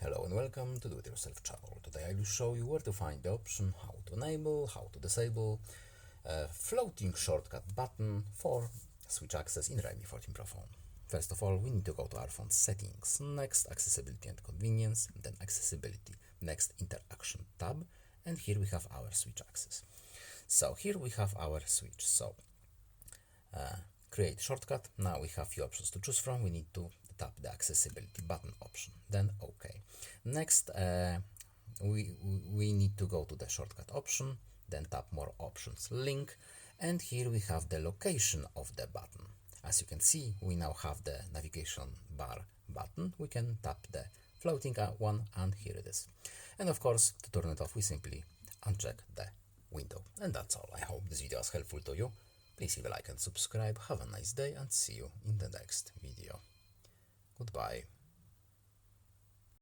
Hello and welcome to Do It Yourself channel. Today I will show you where to find the option, how to enable, how to disable a floating shortcut button for switch access in Realme 14 Pro phone. First of all, we need to go to our phone settings, next accessibility and convenience, then accessibility, next interaction tab, and here we have our switch access. So here we have our switch. So create shortcut. Now we have few options to choose from. We need to tap the accessibility button option, then OK. Next, we need to go to the shortcut option, then tap more options link, and here we have the location of the button. As you can see, we now have the navigation bar button. We can tap the floating one, and here it is. And of course, to turn it off, we simply uncheck the window. And that's all. I hope this video was helpful to you. Please leave a like and subscribe. Have a nice day and see you in the next video. Goodbye.